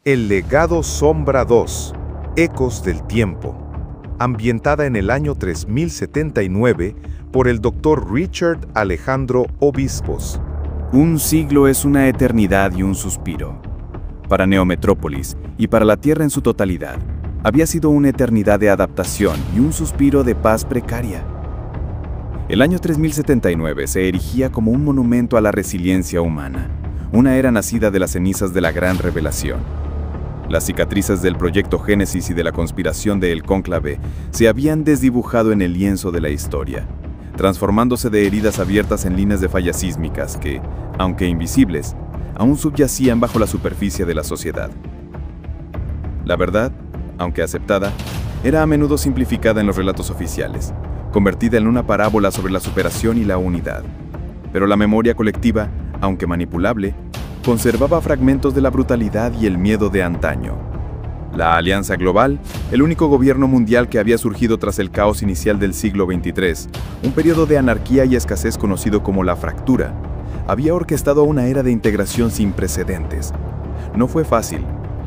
El legado Sombra 2, Ecos del Tiempo, ambientada en el año 3079 por el Dr. Richard Alejandro Obispos. Un siglo es una eternidad y un suspiro. Para Neometrópolis y para la Tierra en su totalidad, había sido una eternidad de adaptación y un suspiro de paz precaria. El año 3079 se erigía como un monumento a la resiliencia humana, una era nacida de las cenizas de la Gran Revelación. Las cicatrices del Proyecto Génesis y de la conspiración de El Cónclave se habían desdibujado en el lienzo de la historia, transformándose de heridas abiertas en líneas de fallas sísmicas que, aunque invisibles, aún subyacían bajo la superficie de la sociedad. La verdad, aunque aceptada, era a menudo simplificada en los relatos oficiales, convertida en una parábola sobre la superación y la unidad. Pero la memoria colectiva, aunque manipulable, conservaba fragmentos de la brutalidad y el miedo de antaño. La Alianza Global, el único gobierno mundial que había surgido tras el caos inicial del siglo XXIII, un periodo de anarquía y escasez conocido como la Fractura, había orquestado una era de integración sin precedentes. No fue fácil.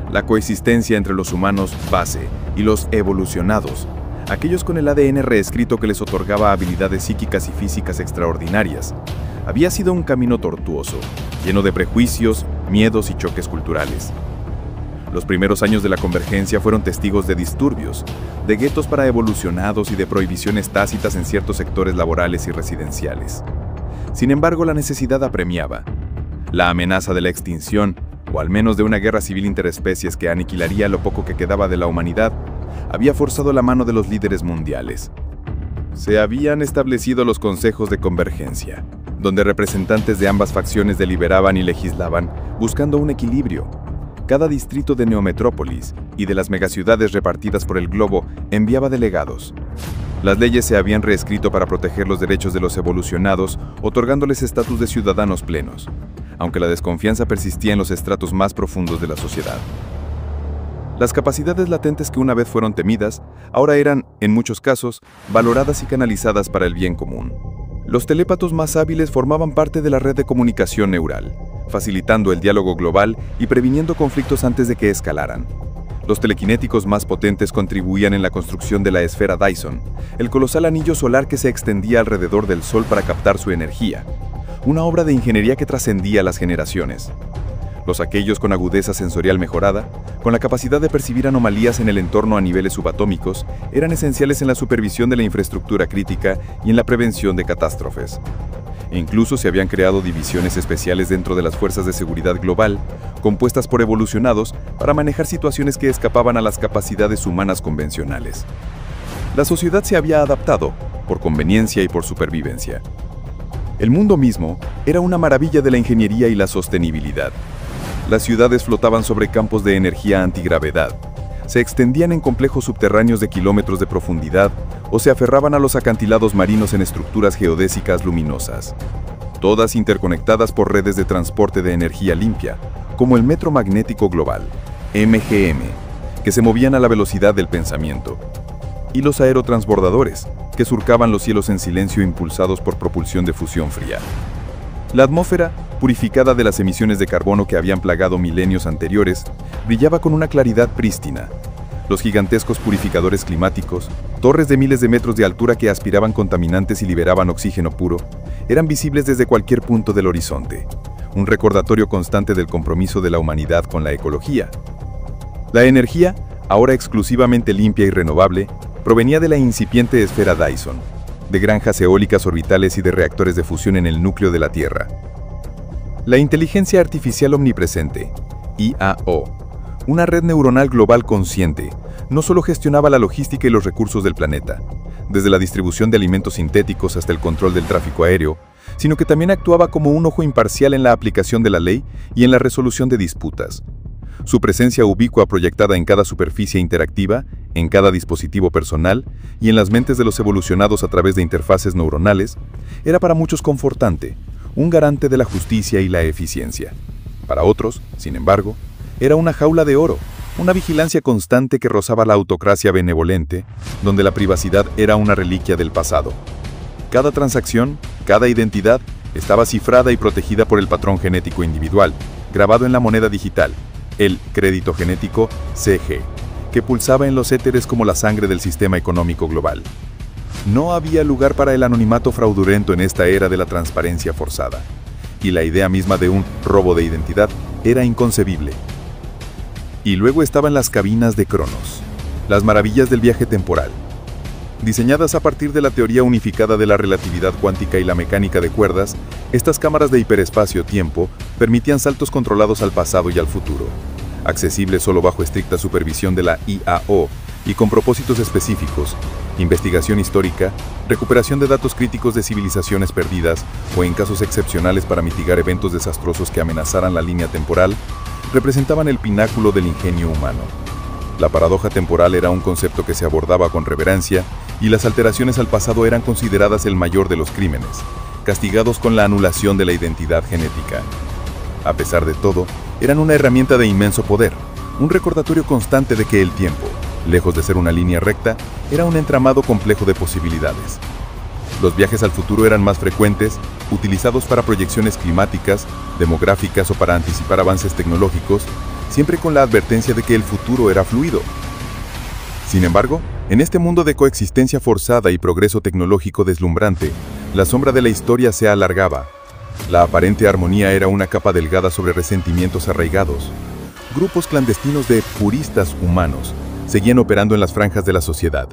La coexistencia entre los humanos base y los evolucionados, aquellos con el ADN reescrito que les otorgaba habilidades psíquicas y físicas extraordinarias, había sido un camino tortuoso, lleno de prejuicios, miedos y choques culturales. Los primeros años de la convergencia fueron testigos de disturbios, de guetos para evolucionados y de prohibiciones tácitas en ciertos sectores laborales y residenciales. Sin embargo, la necesidad apremiaba. La amenaza de la extinción, o al menos de una guerra civil interespecies que aniquilaría lo poco que quedaba de la humanidad, había forzado la mano de los líderes mundiales. Se habían establecido los consejos de convergencia, donde representantes de ambas facciones deliberaban y legislaban, buscando un equilibrio. Cada distrito de Neometrópolis y de las megaciudades repartidas por el globo enviaba delegados. Las leyes se habían reescrito para proteger los derechos de los evolucionados, otorgándoles estatus de ciudadanos plenos, aunque la desconfianza persistía en los estratos más profundos de la sociedad. Las capacidades latentes que una vez fueron temidas, ahora eran, en muchos casos, valoradas y canalizadas para el bien común. Los telépatos más hábiles formaban parte de la red de comunicación neural, facilitando el diálogo global y previniendo conflictos antes de que escalaran. Los telequinéticos más potentes contribuían en la construcción de la esfera Dyson, el colosal anillo solar que se extendía alrededor del Sol para captar su energía, una obra de ingeniería que trascendía las generaciones. Los aquellos con agudeza sensorial mejorada, con la capacidad de percibir anomalías en el entorno a niveles subatómicos, eran esenciales en la supervisión de la infraestructura crítica y en la prevención de catástrofes. Incluso se habían creado divisiones especiales dentro de las fuerzas de seguridad global, compuestas por evolucionados para manejar situaciones que escapaban a las capacidades humanas convencionales. La sociedad se había adaptado, por conveniencia y por supervivencia. El mundo mismo era una maravilla de la ingeniería y la sostenibilidad. Las ciudades flotaban sobre campos de energía antigravedad, se extendían en complejos subterráneos de kilómetros de profundidad o se aferraban a los acantilados marinos en estructuras geodésicas luminosas, todas interconectadas por redes de transporte de energía limpia, como el Metro Magnético Global, MGM, que se movían a la velocidad del pensamiento, y los aerotransbordadores, que surcaban los cielos en silencio impulsados por propulsión de fusión fría. La atmósfera, purificada de las emisiones de carbono que habían plagado milenios anteriores, brillaba con una claridad prístina. Los gigantescos purificadores climáticos, torres de miles de metros de altura que aspiraban contaminantes y liberaban oxígeno puro, eran visibles desde cualquier punto del horizonte, un recordatorio constante del compromiso de la humanidad con la ecología. La energía, ahora exclusivamente limpia y renovable, provenía de la incipiente esfera Dyson, de granjas eólicas orbitales y de reactores de fusión en el núcleo de la Tierra. La inteligencia artificial omnipresente, IAO, una red neuronal global consciente, no solo gestionaba la logística y los recursos del planeta, desde la distribución de alimentos sintéticos hasta el control del tráfico aéreo, sino que también actuaba como un ojo imparcial en la aplicación de la ley y en la resolución de disputas. Su presencia ubicua proyectada en cada superficie interactiva, en cada dispositivo personal y en las mentes de los evolucionados a través de interfaces neuronales, era para muchos confortante, un garante de la justicia y la eficiencia. Para otros, sin embargo, era una jaula de oro, una vigilancia constante que rozaba la autocracia benevolente, donde la privacidad era una reliquia del pasado. Cada transacción, cada identidad, estaba cifrada y protegida por el patrón genético individual, grabado en la moneda digital, el crédito genético CG, que pulsaba en los éteres como la sangre del sistema económico global. No había lugar para el anonimato fraudulento en esta era de la transparencia forzada, y la idea misma de un robo de identidad era inconcebible. Y luego estaban las cabinas de Cronos, las maravillas del viaje temporal. Diseñadas a partir de la teoría unificada de la relatividad cuántica y la mecánica de cuerdas, estas cámaras de hiperespacio-tiempo permitían saltos controlados al pasado y al futuro, accesibles solo bajo estricta supervisión de la IAO y con propósitos específicos: investigación histórica, recuperación de datos críticos de civilizaciones perdidas o, en casos excepcionales, para mitigar eventos desastrosos que amenazaran la línea temporal. Representaban el pináculo del ingenio humano. La paradoja temporal era un concepto que se abordaba con reverencia, y las alteraciones al pasado eran consideradas el mayor de los crímenes, castigados con la anulación de la identidad genética. A pesar de todo, eran una herramienta de inmenso poder, un recordatorio constante de que el tiempo, lejos de ser una línea recta, era un entramado complejo de posibilidades. Los viajes al futuro eran más frecuentes, utilizados para proyecciones climáticas, demográficas o para anticipar avances tecnológicos, siempre con la advertencia de que el futuro era fluido. Sin embargo, en este mundo de coexistencia forzada y progreso tecnológico deslumbrante, la sombra de la historia se alargaba. La aparente armonía era una capa delgada sobre resentimientos arraigados. Grupos clandestinos de puristas humanos seguían operando en las franjas de la sociedad.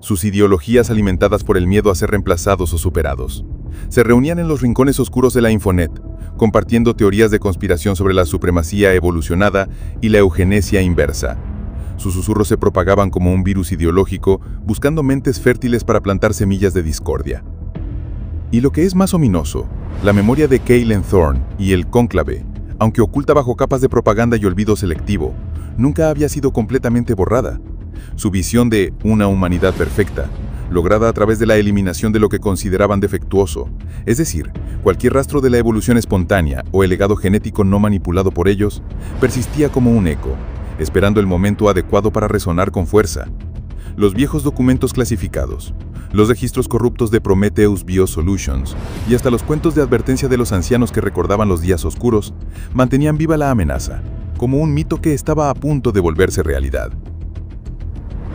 Sus ideologías, alimentadas por el miedo a ser reemplazados o superados, se reunían en los rincones oscuros de la Infonet, compartiendo teorías de conspiración sobre la supremacía evolucionada y la eugenesia inversa. Sus susurros se propagaban como un virus ideológico, buscando mentes fértiles para plantar semillas de discordia. Y lo que es más ominoso, la memoria de Caitlin Thorne y el cónclave, aunque oculta bajo capas de propaganda y olvido selectivo, nunca había sido completamente borrada. Su visión de una humanidad perfecta, lograda a través de la eliminación de lo que consideraban defectuoso, es decir, cualquier rastro de la evolución espontánea o el legado genético no manipulado por ellos, persistía como un eco, esperando el momento adecuado para resonar con fuerza. Los viejos documentos clasificados, los registros corruptos de Prometheus Biosolutions y hasta los cuentos de advertencia de los ancianos que recordaban los días oscuros, mantenían viva la amenaza, como un mito que estaba a punto de volverse realidad.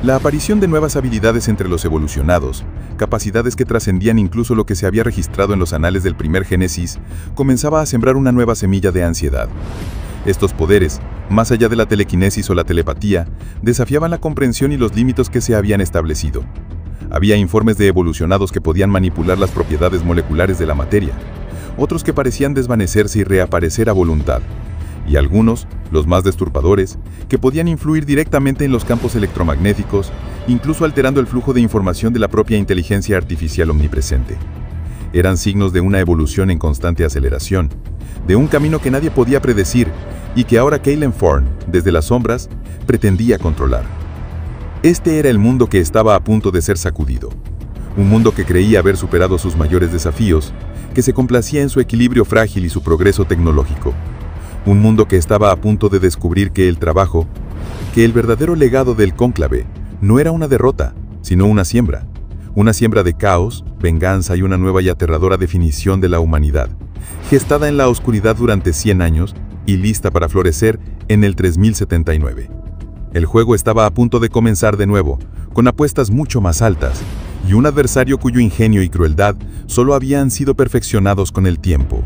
La aparición de nuevas habilidades entre los evolucionados, capacidades que trascendían incluso lo que se había registrado en los anales del primer Génesis, comenzaba a sembrar una nueva semilla de ansiedad. Estos poderes, más allá de la telequinesis o la telepatía, desafiaban la comprensión y los límites que se habían establecido. Había informes de evolucionados que podían manipular las propiedades moleculares de la materia, otros que parecían desvanecerse y reaparecer a voluntad, y algunos, los más destructores, que podían influir directamente en los campos electromagnéticos, incluso alterando el flujo de información de la propia inteligencia artificial omnipresente. Eran signos de una evolución en constante aceleración, de un camino que nadie podía predecir y que ahora Caitlin Thorne, desde las sombras, pretendía controlar. Este era el mundo que estaba a punto de ser sacudido. Un mundo que creía haber superado sus mayores desafíos, que se complacía en su equilibrio frágil y su progreso tecnológico. Un mundo que estaba a punto de descubrir que el trabajo, que el verdadero legado del cónclave, no era una derrota, sino una siembra de caos, venganza y una nueva y aterradora definición de la humanidad, gestada en la oscuridad durante 100 años y lista para florecer en el 3079. El juego estaba a punto de comenzar de nuevo, con apuestas mucho más altas, y un adversario cuyo ingenio y crueldad solo habían sido perfeccionados con el tiempo.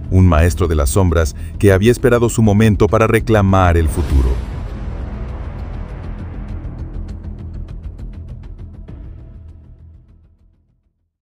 Un maestro de las sombras que había esperado su momento para reclamar el futuro.